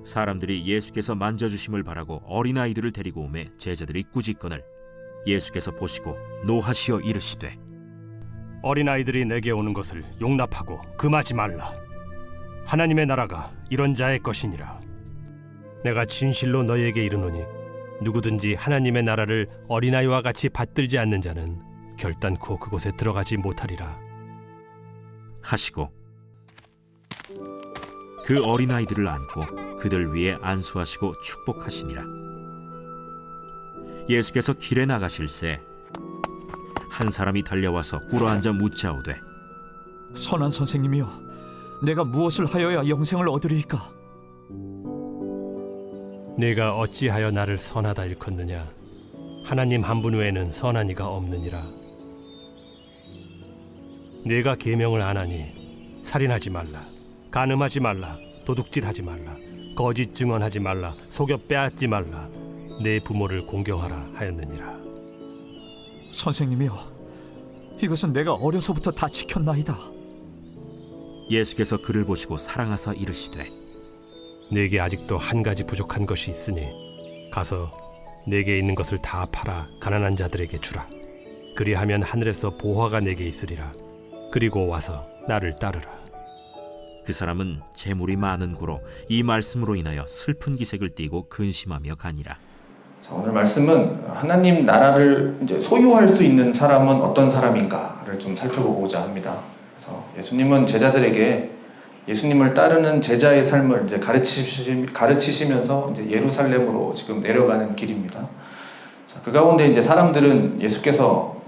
사람들이 예수께서 만져주심을 바라고 어린아이들을 데리고 오매 제자들이 꾸짖거늘 예수께서 보시고 노하시어 이르시되 어린아이들이 내게 오는 것을 용납하고 금하지 말라. 하나님의 나라가 이런 자의 것이니라. 내가 진실로 너희에게 이르노니 누구든지 하나님의 나라를 어린아이와 같이 받들지 않는 자는 결단코 그곳에 들어가지 못하리라 하시고 그 어린아이들을 안고 그들 위에 안수하시고 축복하시니라. 예수께서 길에 나가실새 한 사람이 달려와서 꿇어앉아 묻자오되 선한 선생님이여, 내가 무엇을 하여야 영생을 얻으리이까? 네가 어찌하여 나를 선하다 일컫느냐? 하나님 한 분 외에는 선한 이가 없느니라. 네가 계명을 안 하니 살인하지 말라, 간음하지 말라, 도둑질하지 말라, 거짓 증언하지 말라, 속여 빼앗지 말라, 내 부모를 공경하라 하였느니라. 선생님이여, 이것은 내가 어려서부터 다 지켰나이다. 예수께서 그를 보시고 사랑하사 이르시되 네게 아직도 한 가지 부족한 것이 있으니 가서 네게 있는 것을 다 팔아 가난한 자들에게 주라. 그리하면 하늘에서 보화가 네게 있으리라. 그리고 와서 나를 따르라. 그 사람은 재물이 많은 고로 이 말씀으로 인하여 슬픈 기색을 띠고 근심하며 가니라. 자, 오늘 말씀은 하나님 나라를 이제 소유할 수 있는 사람은 어떤 사람인가를 좀 살펴보고자 합니다. 그래서 예수님은 제자들에게 예수님을 따르는 제자의 삶을 이제 가르치시면서 이제 예루살렘으로 지금 내려가는 길입니다. 자, 그 가운데 이제 사람들은 예수께서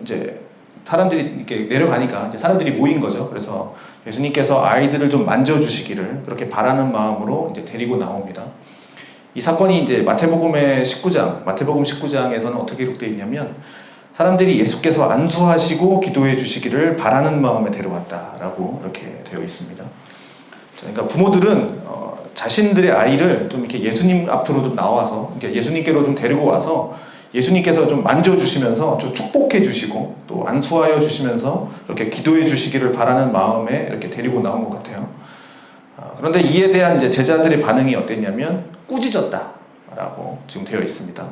이제 사람들이 이렇게 내려가니까 이제 사람들이 모인 거죠. 그래서 예수님께서 아이들을 좀 만져주시기를 그렇게 바라는 마음으로 이제 데리고 나옵니다. 이 사건이 이제 마태복음 19장에서는 어떻게 기록되어 있냐면 사람들이 예수께서 안수하시고 기도해 주시기를 바라는 마음에 데려왔다라고 이렇게 되어 있습니다. 그러니까 부모들은 자신들의 아이를 좀 이렇게 예수님 앞으로 좀 나와서 이렇게 예수님께로 좀 데리고 와서 예수님께서 좀 만져주시면서 좀 축복해 주시고 또 안수하여 주시면서 이렇게 기도해 주시기를 바라는 마음에 이렇게 데리고 나온 것 같아요. 그런데 이에 대한 이제 제자들의 반응이 어땠냐면 꾸짖었다라고 지금 되어 있습니다.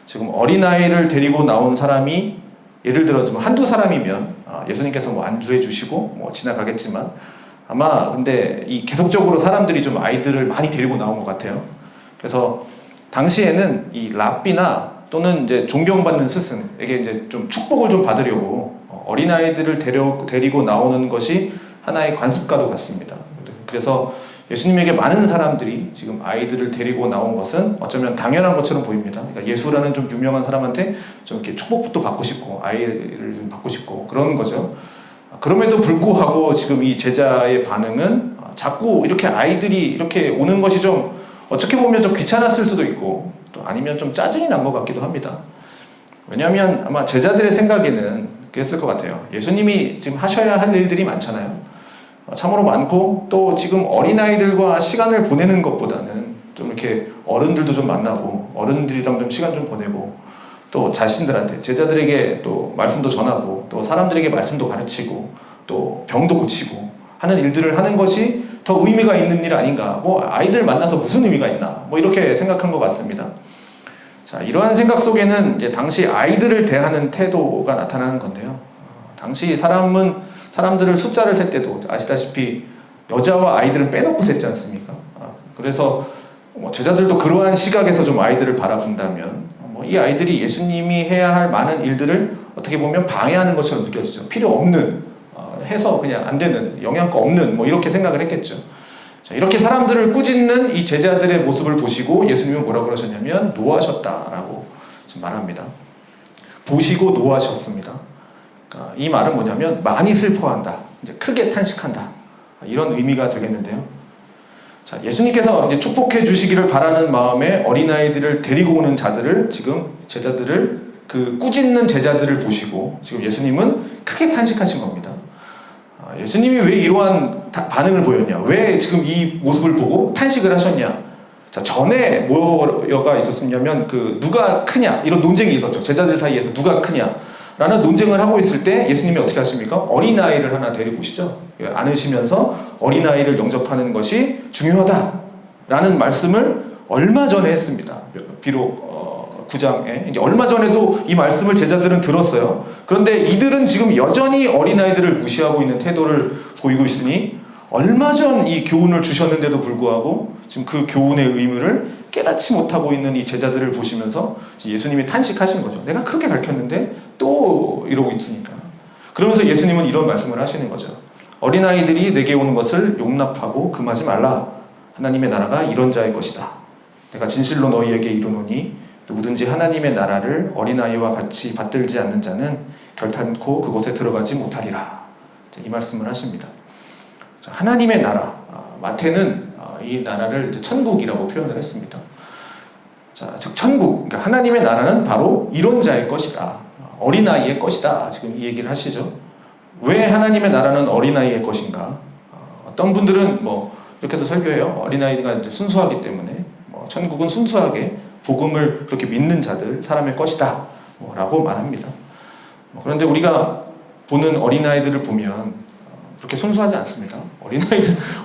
지금 어린아이를 데리고 나온 사람이 예를 들어 좀 한두 사람이면 예수님께서 뭐 안주해 주시고 뭐 지나가겠지만 아마 근데 이 계속적으로 사람들이 좀 아이들을 많이 데리고 나온 것 같아요. 그래서 당시에는 이 랍비나 또는 이제 존경받는 스승에게 이제 좀 축복을 좀 받으려고 어린아이들을 데리고 나오는 것이 하나의 관습과도 같습니다. 그래서 예수님에게 많은 사람들이 지금 아이들을 데리고 나온 것은 어쩌면 당연한 것처럼 보입니다. 그러니까 예수라는 좀 유명한 사람한테 좀 이렇게 축복도 받고 싶고 아이를 좀 받고 싶고 그런 거죠. 그럼에도 불구하고 지금 이 제자의 반응은 자꾸 이렇게 아이들이 이렇게 오는 것이 좀 어떻게 보면 좀 귀찮았을 수도 있고 또 아니면 좀 짜증이 난 것 같기도 합니다. 왜냐하면 아마 제자들의 생각에는 그랬을 것 같아요. 예수님이 지금 하셔야 할 일들이 많잖아요. 참으로 많고 또 지금 어린아이들과 시간을 보내는 것보다는 좀 이렇게 어른들도 좀 만나고 어른들이랑 좀 시간 좀 보내고 또 자신들한테 제자들에게 또 말씀도 전하고 또 사람들에게 말씀도 가르치고 또 병도 고치고 하는 일들을 하는 것이 더 의미가 있는 일 아닌가, 뭐 아이들 만나서 무슨 의미가 있나 뭐 이렇게 생각한 것 같습니다. 자, 이러한 생각 속에는 이제 당시 아이들을 대하는 태도가 나타나는 건데요. 당시 사람들을 숫자를 셀 때도 아시다시피 여자와 아이들은 빼놓고 셌지 않습니까? 그래서 제자들도 그러한 시각에서 좀 아이들을 바라본다면 이 아이들이 예수님이 해야 할 많은 일들을 어떻게 보면 방해하는 것처럼 느껴지죠. 필요 없는, 해서 그냥 안 되는, 영양가 없는 뭐 이렇게 생각을 했겠죠. 자, 이렇게 사람들을 꾸짖는 이 제자들의 모습을 보시고 예수님은 뭐라고 그러셨냐면 노하셨다라고 지금 말합니다. 보시고 노하셨습니다. 이 말은 뭐냐면 많이 슬퍼한다, 이제 크게 탄식한다, 이런 의미가 되겠는데요. 자, 예수님께서 이제 축복해 주시기를 바라는 마음에 어린아이들을 데리고 오는 자들을 지금 제자들을 그 꾸짖는 제자들을 보시고 지금 예수님은 크게 탄식하신 겁니다. 예수님이 왜 이러한 반응을 보였냐? 왜 지금 이 모습을 보고 탄식을 하셨냐? 자, 전에 뭐가 있었냐면 그 누가 크냐 이런 논쟁이 있었죠. 제자들 사이에서 누가 크냐 라는 논쟁을 하고 있을 때 예수님이 어떻게 하십니까? 어린아이를 하나 데리고 오시죠. 안으시면서 어린아이를 영접하는 것이 중요하다 라는 말씀을 얼마 전에 했습니다. 비록 9장에 이제 얼마 전에도 이 말씀을 제자들은 들었어요. 그런데 이들은 지금 여전히 어린아이들을 무시하고 있는 태도를 보이고 있으니 얼마 전 이 교훈을 주셨는데도 불구하고 지금 그 교훈의 의미를 깨닫지 못하고 있는 이 제자들을 보시면서 예수님이 탄식하신 거죠. 내가 크게 가르쳤는데 또 이러고 있으니까. 그러면서 예수님은 이런 말씀을 하시는 거죠. 어린아이들이 내게 오는 것을 용납하고 금하지 말라. 하나님의 나라가 이런 자의 것이다. 내가 진실로 너희에게 이르노니 누구든지 하나님의 나라를 어린아이와 같이 받들지 않는 자는 결탄코 그곳에 들어가지 못하리라. 이 말씀을 하십니다. 하나님의 나라, 마태는 이 나라를 이제 천국이라고 표현을 했습니다. 자, 즉 천국, 그러니까 하나님의 나라는 바로 이런 자의 것이다. 어린아이의 것이다. 지금 이 얘기를 하시죠. 왜 하나님의 나라는 어린아이의 것인가? 어떤 분들은 뭐 이렇게도 설교해요. 어린아이가 이제 순수하기 때문에 천국은 순수하게 복음을 그렇게 믿는 자들, 사람의 것이다. 라고 말합니다. 그런데 우리가 보는 어린아이들을 보면 그렇게 순수하지 않습니다.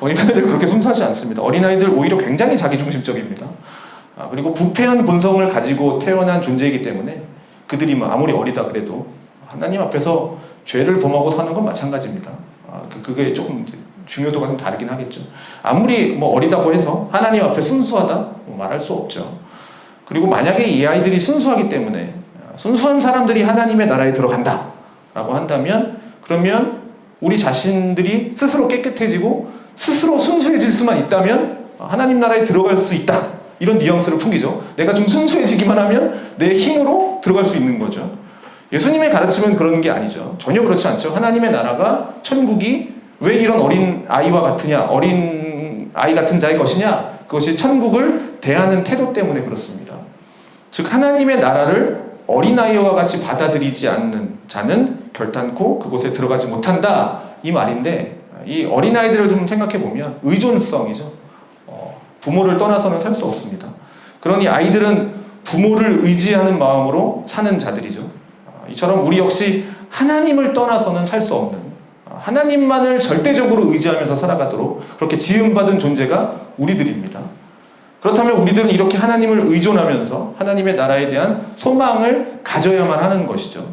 어린아이들 그렇게 순수하지 않습니다. 어린아이들 오히려 굉장히 자기중심적입니다. 그리고 부패한 본성을 가지고 태어난 존재이기 때문에 그들이 뭐 아무리 어리다 그래도 하나님 앞에서 죄를 범하고 사는 건 마찬가지입니다. 그게 조금 중요도가 좀 다르긴 하겠죠. 아무리 뭐 어리다고 해서 하나님 앞에 순수하다 말할 수 없죠. 그리고 만약에 이 아이들이 순수하기 때문에 순수한 사람들이 하나님의 나라에 들어간다라고 한다면 그러면 우리 자신들이 스스로 깨끗해지고 스스로 순수해질 수만 있다면 하나님 나라에 들어갈 수 있다. 이런 뉘앙스를 풍기죠. 내가 좀 순수해지기만 하면 내 힘으로 들어갈 수 있는 거죠. 예수님의 가르침은 그런 게 아니죠. 전혀 그렇지 않죠. 하나님의 나라가 천국이 왜 이런 어린 아이와 같으냐, 어린 아이 같은 자의 것이냐, 그것이 천국을 대하는 태도 때문에 그렇습니다. 즉 하나님의 나라를 어린아이와 같이 받아들이지 않는 자는 결단코 그곳에 들어가지 못한다 이 말인데 이 어린아이들을 좀 생각해 보면 의존성이죠. 부모를 떠나서는 살 수 없습니다. 그러니 아이들은 부모를 의지하는 마음으로 사는 자들이죠. 이처럼 우리 역시 하나님을 떠나서는 살 수 없는 하나님만을 절대적으로 의지하면서 살아가도록 그렇게 지음받은 존재가 우리들입니다. 그렇다면 우리들은 이렇게 하나님을 의존하면서 하나님의 나라에 대한 소망을 가져야만 하는 것이죠.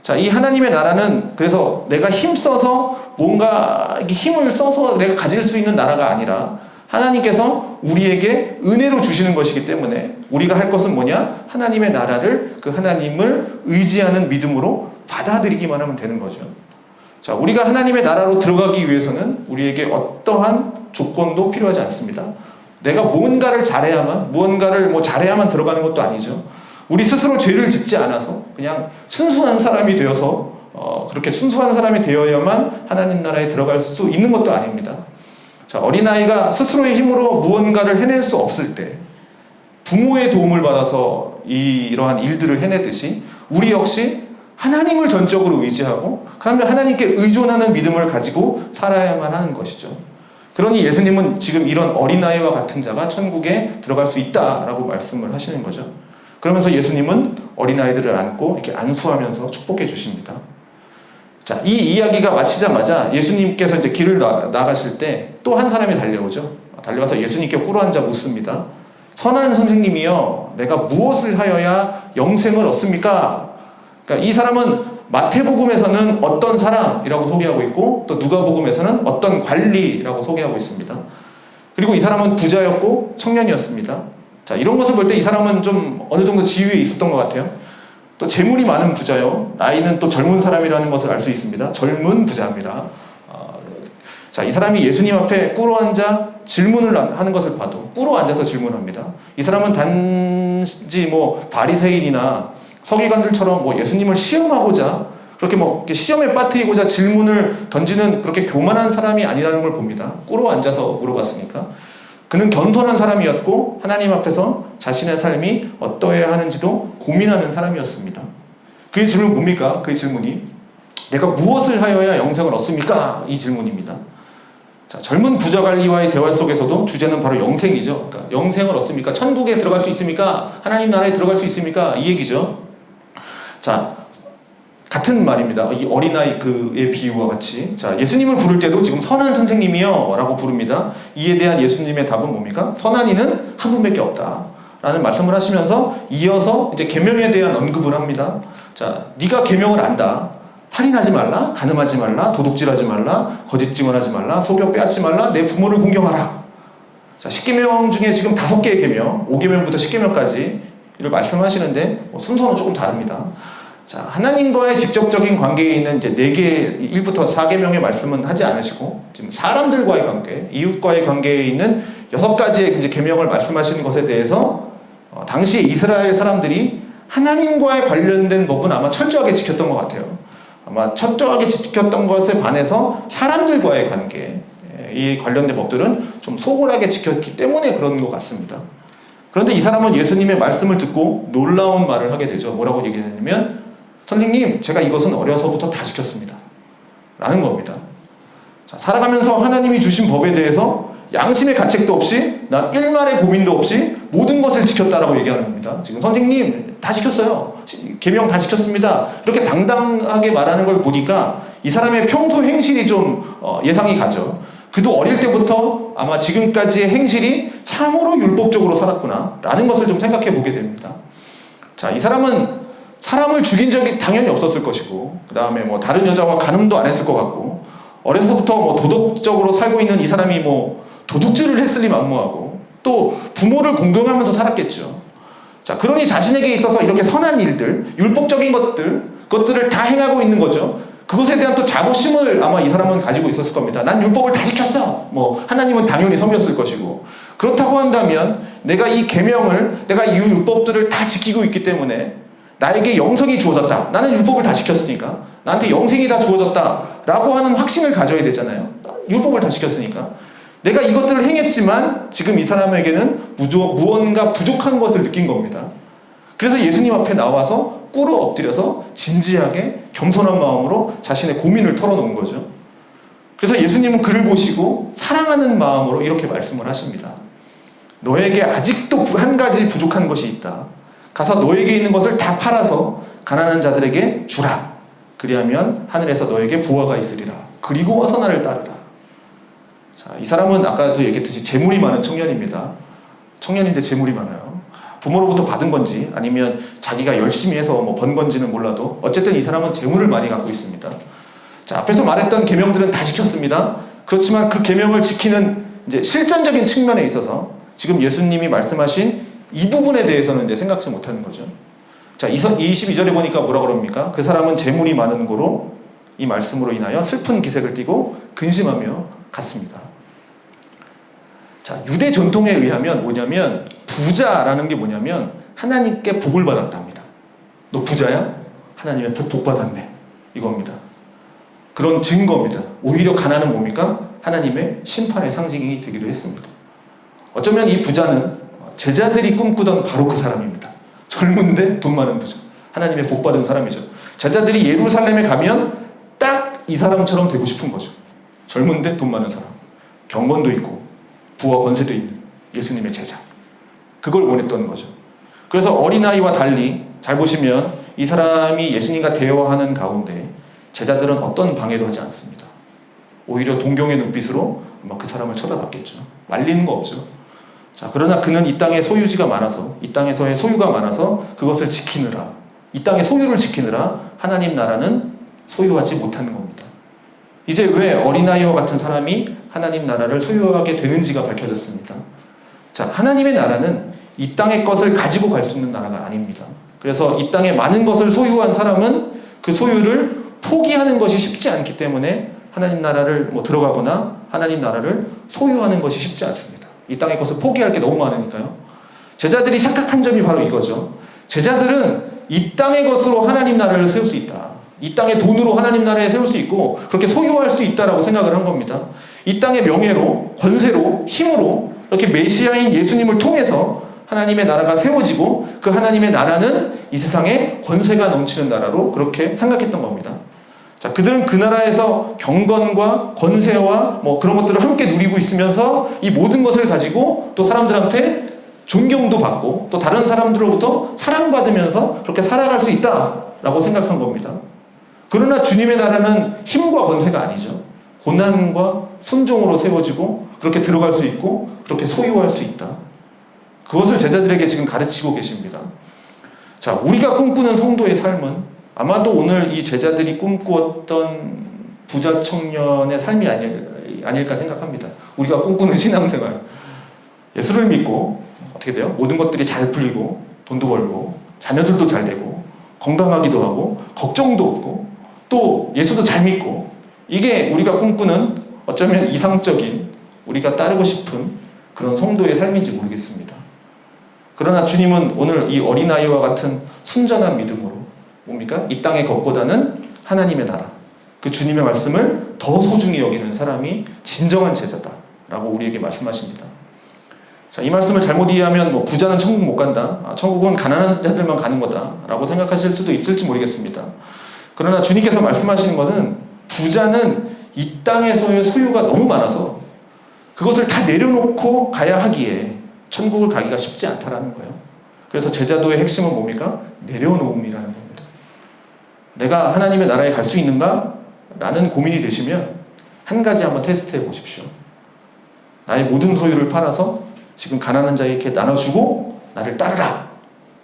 자, 이 하나님의 나라는 그래서 내가 힘써서 뭔가 힘을 써서 내가 가질 수 있는 나라가 아니라 하나님께서 우리에게 은혜로 주시는 것이기 때문에 우리가 할 것은 뭐냐? 하나님의 나라를 그 하나님을 의지하는 믿음으로 받아들이기만 하면 되는 거죠. 자, 우리가 하나님의 나라로 들어가기 위해서는 우리에게 어떠한 조건도 필요하지 않습니다. 내가 무언가를 잘해야만 들어가는 것도 아니죠. 우리 스스로 죄를 짓지 않아서 그냥 순수한 사람이 되어서 그렇게 순수한 사람이 되어야만 하나님 나라에 들어갈 수 있는 것도 아닙니다. 자, 어린아이가 스스로의 힘으로 무언가를 해낼 수 없을 때 부모의 도움을 받아서 이러한 일들을 해내듯이 우리 역시 하나님을 전적으로 의지하고 그러면 하나님께 의존하는 믿음을 가지고 살아야만 하는 것이죠. 그러니 예수님은 지금 이런 어린아이와 같은 자가 천국에 들어갈 수 있다라고 말씀을 하시는 거죠. 그러면서 예수님은 어린아이들을 안고 이렇게 안수하면서 축복해 주십니다. 자, 이 이야기가 마치자마자 예수님께서 이제 길을 나가실 때 또 한 사람이 달려오죠. 달려와서 예수님께 꿇어앉아 묻습니다. 선한 선생님이여, 내가 무엇을 하여야 영생을 얻습니까? 그러니까 이 사람은 마태복음에서는 어떤 사람이라고 소개하고 있고 또 누가복음에서는 어떤 관리라고 소개하고 있습니다. 그리고 이 사람은 부자였고 청년이었습니다. 자, 이런 것을 볼 때 이 사람은 좀 어느 정도 지위에 있었던 것 같아요. 또 재물이 많은 부자요. 나이는 또 젊은 사람이라는 것을 알 수 있습니다. 젊은 부자입니다. 자, 이 사람이 예수님 앞에 꿇어앉아 질문을 하는 것을 봐도 꿇어앉아서 질문합니다. 이 사람은 단지 바리새인이나 서기관들처럼 예수님을 시험하고자 그렇게 이렇게 시험에 빠뜨리고자 질문을 던지는 그렇게 교만한 사람이 아니라는 걸 봅니다. 꿇어앉아서 물어봤으니까. 그는 겸손한 사람이었고 하나님 앞에서 자신의 삶이 어떠해야 하는지도 고민하는 사람이었습니다. 그의 질문은 뭡니까? 그의 질문이 내가 무엇을 하여야 영생을 얻습니까? 이 질문입니다. 자, 젊은 부자 관리와의 대화 속에서도 주제는 바로 영생이죠. 그러니까 영생을 얻습니까? 천국에 들어갈 수 있습니까? 하나님 나라에 들어갈 수 있습니까? 이 얘기죠. 자, 같은 말입니다. 이 어린아이 그의 비유와 같이. 자, 예수님을 부를 때도 지금 선한 선생님이요 라고 부릅니다. 이에 대한 예수님의 답은 뭡니까? 선한 이는 한 분밖에 없다 라는 말씀을 하시면서 이어서 이제 계명에 대한 언급을 합니다. 자, 네가 계명을 안다. 살인하지 말라, 간음하지 말라, 도둑질하지 말라, 거짓 증언하지 말라, 소교 빼앗지 말라, 내 부모를 공경하라. 자, 10계명 중에 지금 5개의 계명, 5계명부터 10계명까지 이를 말씀하시는데 순서는 조금 다릅니다. 자, 하나님과의 직접적인 관계에 있는 이제 4개, 1부터 4계명의 말씀은 하지 않으시고 지금 사람들과의 관계, 이웃과의 관계에 있는 6가지의 이제 계명을 말씀하시는 것에 대해서 당시 이스라엘 사람들이 하나님과의 관련된 법은 아마 철저하게 지켰던 것 같아요. 아마 철저하게 지켰던 것에 반해서 사람들과의 관계, 이 관련된 법들은 좀 소홀하게 지켰기 때문에 그런 것 같습니다. 그런데 이 사람은 예수님의 말씀을 듣고 놀라운 말을 하게 되죠. 뭐라고 얘기했냐면, 선생님, 제가 이것은 어려서부터 다 지켰습니다 라는 겁니다. 자, 살아가면서 하나님이 주신 법에 대해서 양심의 가책도 없이, 난 일말의 고민도 없이 모든 것을 지켰다라고 얘기하는 겁니다. 지금 선생님 다 지켰어요. 계명 다 지켰습니다. 이렇게 당당하게 말하는 걸 보니까 이 사람의 평소 행실이 좀 예상이 가죠. 그도 어릴 때부터 아마 지금까지의 행실이 참으로 율법적으로 살았구나 라는 것을 좀 생각해 보게 됩니다. 자, 이 사람은 사람을 죽인 적이 당연히 없었을 것이고, 그 다음에 뭐 다른 여자와 간음도 안 했을 것 같고, 어려서부터 뭐 도덕적으로 살고 있는 이 사람이 뭐 도둑질을 했을리 만무하고, 또 부모를 공경하면서 살았겠죠. 자, 그러니 자신에게 있어서 이렇게 선한 일들, 율법적인 그것들을 다 행하고 있는 거죠. 그것에 대한 또 자부심을 아마 이 사람은 가지고 있었을 겁니다. 난 율법을 다 지켰어. 뭐 하나님은 당연히 섬겼을 것이고, 그렇다고 한다면 내가 이 계명을, 내가 이 율법들을 다 지키고 있기 때문에 나에게 영생이 주어졌다. 나는 율법을 다 지켰으니까 나한테 영생이 다 주어졌다라고 하는 확신을 가져야 되잖아요. 율법을 다 지켰으니까. 내가 이것들을 행했지만 지금 이 사람에게는 무언가 부족한 것을 느낀 겁니다. 그래서 예수님 앞에 나와서 꿇어 엎드려서 진지하게 겸손한 마음으로 자신의 고민을 털어놓은 거죠. 그래서 예수님은 그를 보시고 사랑하는 마음으로 이렇게 말씀을 하십니다. 너에게 아직도 한 가지 부족한 것이 있다. 가서 너에게 있는 것을 다 팔아서 가난한 자들에게 주라. 그리하면 하늘에서 너에게 보화가 있으리라. 그리고 와서 나를 따르라. 자, 이 사람은 아까도 얘기했듯이 재물이 많은 청년입니다. 청년인데 재물이 많아요. 부모로부터 받은 건지 아니면 자기가 열심히 해서 뭐 번 건지는 몰라도 어쨌든 이 사람은 재물을 많이 갖고 있습니다. 자, 앞에서 말했던 계명들은 다 지켰습니다. 그렇지만 그 계명을 지키는 이제 실전적인 측면에 있어서 지금 예수님이 말씀하신 이 부분에 대해서는 이제 생각지 못하는 거죠. 자, 22절에 보니까 뭐라 그럽니까? 그 사람은 재물이 많은 고로 이 말씀으로 인하여 슬픈 기색을 띠고 근심하며 갔습니다. 자, 유대 전통에 의하면 뭐냐면 부자라는 게 뭐냐면 하나님께 복을 받았답니다. 너 부자야? 하나님한테 복 받았네. 이겁니다. 그런 증거입니다. 오히려 가난은 뭡니까? 하나님의 심판의 상징이 되기도 했습니다. 어쩌면 이 부자는 제자들이 꿈꾸던 바로 그 사람입니다. 젊은데 돈 많은 부자. 하나님의 복 받은 사람이죠. 제자들이 예루살렘에 가면 딱 이 사람처럼 되고 싶은 거죠. 젊은데 돈 많은 사람. 경건도 있고 부와 권세도 있는 예수님의 제자. 그걸 원했던 거죠. 그래서 어린아이와 달리 잘 보시면 이 사람이 예수님과 대화하는 가운데 제자들은 어떤 방해도 하지 않습니다. 오히려 동경의 눈빛으로 아마 그 사람을 쳐다봤겠죠. 말리는 거 없죠. 자, 그러나 그는 이 땅에 소유지가 많아서, 이 땅에서의 소유가 많아서 그것을 지키느라, 이 땅의 소유를 지키느라 하나님 나라는 소유하지 못하는 겁니다. 이제 왜 어린아이와 같은 사람이 하나님 나라를 소유하게 되는지가 밝혀졌습니다. 자, 하나님의 나라는 이 땅의 것을 가지고 갈 수 있는 나라가 아닙니다. 그래서 이 땅에 많은 것을 소유한 사람은 그 소유를 포기하는 것이 쉽지 않기 때문에 하나님 나라를 들어가거나 하나님 나라를 소유하는 것이 쉽지 않습니다. 이 땅의 것을 포기할 게 너무 많으니까요. 제자들이 착각한 점이 바로 이거죠. 제자들은 이 땅의 것으로 하나님 나라를 세울 수 있다. 이 땅의 돈으로 하나님 나라에 세울 수 있고 그렇게 소유할 수 있다라고 생각을 한 겁니다. 이 땅의 명예로, 권세로, 힘으로 이렇게 메시아인 예수님을 통해서 하나님의 나라가 세워지고 그 하나님의 나라는 이 세상에 권세가 넘치는 나라로 그렇게 생각했던 겁니다. 자, 그들은 그 나라에서 경건과 권세와 그런 것들을 함께 누리고 있으면서 이 모든 것을 가지고 또 사람들한테 존경도 받고 또 다른 사람들로부터 사랑받으면서 그렇게 살아갈 수 있다라고 생각한 겁니다. 그러나 주님의 나라는 힘과 권세가 아니죠. 고난과 순종으로 세워지고 그렇게 들어갈 수 있고 그렇게 소유할 수 있다. 그것을 제자들에게 지금 가르치고 계십니다. 자, 우리가 꿈꾸는 성도의 삶은 아마도 오늘 이 제자들이 꿈꾸었던 부자 청년의 삶이 아닐까 생각합니다. 우리가 꿈꾸는 신앙생활. 예수를 믿고 어떻게 돼요? 모든 것들이 잘 풀리고 돈도 벌고 자녀들도 잘 되고 건강하기도 하고 걱정도 없고 또 예수도 잘 믿고 이게 우리가 꿈꾸는 어쩌면 이상적인 우리가 따르고 싶은 그런 성도의 삶인지 모르겠습니다. 그러나 주님은 오늘 이 어린아이와 같은 순전한 믿음으로 뭡니까? 이 땅의 것보다는 하나님의 나라 그 주님의 말씀을 더 소중히 여기는 사람이 진정한 제자다라고 우리에게 말씀하십니다. 자, 이 말씀을 잘못 이해하면 부자는 천국 못 간다. 천국은 가난한 자들만 가는 거다라고 생각하실 수도 있을지 모르겠습니다. 그러나 주님께서 말씀하시는 것은 부자는 이 땅에서의 소유가 너무 많아서 그것을 다 내려놓고 가야 하기에 천국을 가기가 쉽지 않다라는 거예요. 그래서 제자도의 핵심은 뭡니까? 내려놓음이라는 겁니다. 내가 하나님의 나라에 갈 수 있는가? 라는 고민이 되시면 한 가지 한번 테스트해 보십시오. 나의 모든 소유를 팔아서 지금 가난한 자에게 나눠주고 나를 따르라.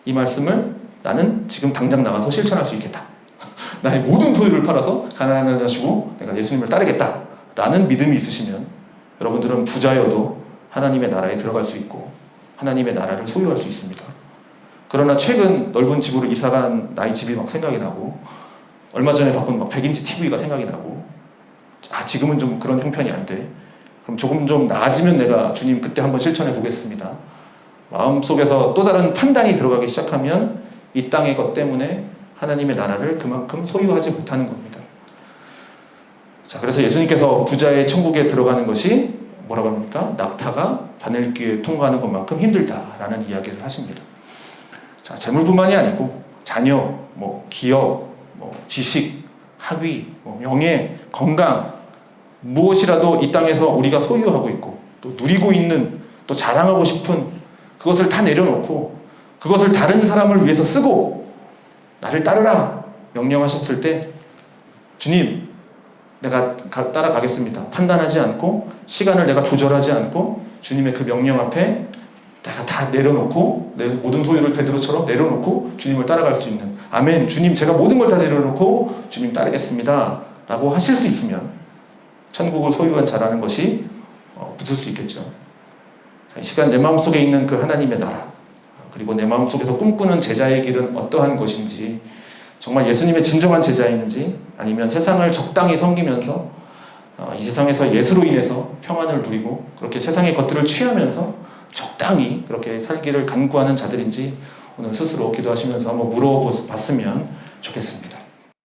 이 말씀을 나는 지금 당장 나가서 실천할 수 있겠다. 나의 모든 소유를 팔아서 가난한 자 주고 내가 예수님을 따르겠다. 라는 믿음이 있으시면 여러분들은 부자여도 하나님의 나라에 들어갈 수 있고 하나님의 나라를 소유할 수 있습니다. 그러나 최근 넓은 집으로 이사간 나의 집이 막 생각이 나고 얼마 전에 바꾼 100인치 TV가 생각이 나고 지금은 좀 그런 형편이 안 돼. 그럼 조금 좀 나아지면 내가 주님 그때 한번 실천해 보겠습니다. 마음속에서 또 다른 판단이 들어가기 시작하면 이 땅의 것 때문에 하나님의 나라를 그만큼 소유하지 못하는 겁니다. 자, 그래서 예수님께서 부자의 천국에 들어가는 것이 뭐라고 합니까? 낙타가 바늘귀에 통과하는 것만큼 힘들다라는 이야기를 하십니다. 자, 재물뿐만이 아니고 자녀, 기업, 지식, 학위, 명예, 건강 무엇이라도 이 땅에서 우리가 소유하고 있고 또 누리고 있는 또 자랑하고 싶은 그것을 다 내려놓고 그것을 다른 사람을 위해서 쓰고 나를 따르라 명령하셨을 때 주님 내가 따라가겠습니다. 판단하지 않고 시간을 내가 조절하지 않고 주님의 그 명령 앞에 내가 다 내려놓고 내 모든 소유를 베드로처럼 내려놓고 주님을 따라갈 수 있는 아멘 주님 제가 모든 걸 다 내려놓고 주님 따르겠습니다 라고 하실 수 있으면 천국을 소유한 자라는 것이 붙을 수 있겠죠. 자, 이 시간 내 마음속에 있는 그 하나님의 나라 그리고 내 마음속에서 꿈꾸는 제자의 길은 어떠한 것인지 정말 예수님의 진정한 제자인지 아니면 세상을 적당히 섬기면서 이 세상에서 예수로 인해서 평안을 누리고 그렇게 세상의 것들을 취하면서 적당히 그렇게 살기를 간구하는 자들인지 오늘 스스로 기도하시면서 한번 물어봤으면 좋겠습니다.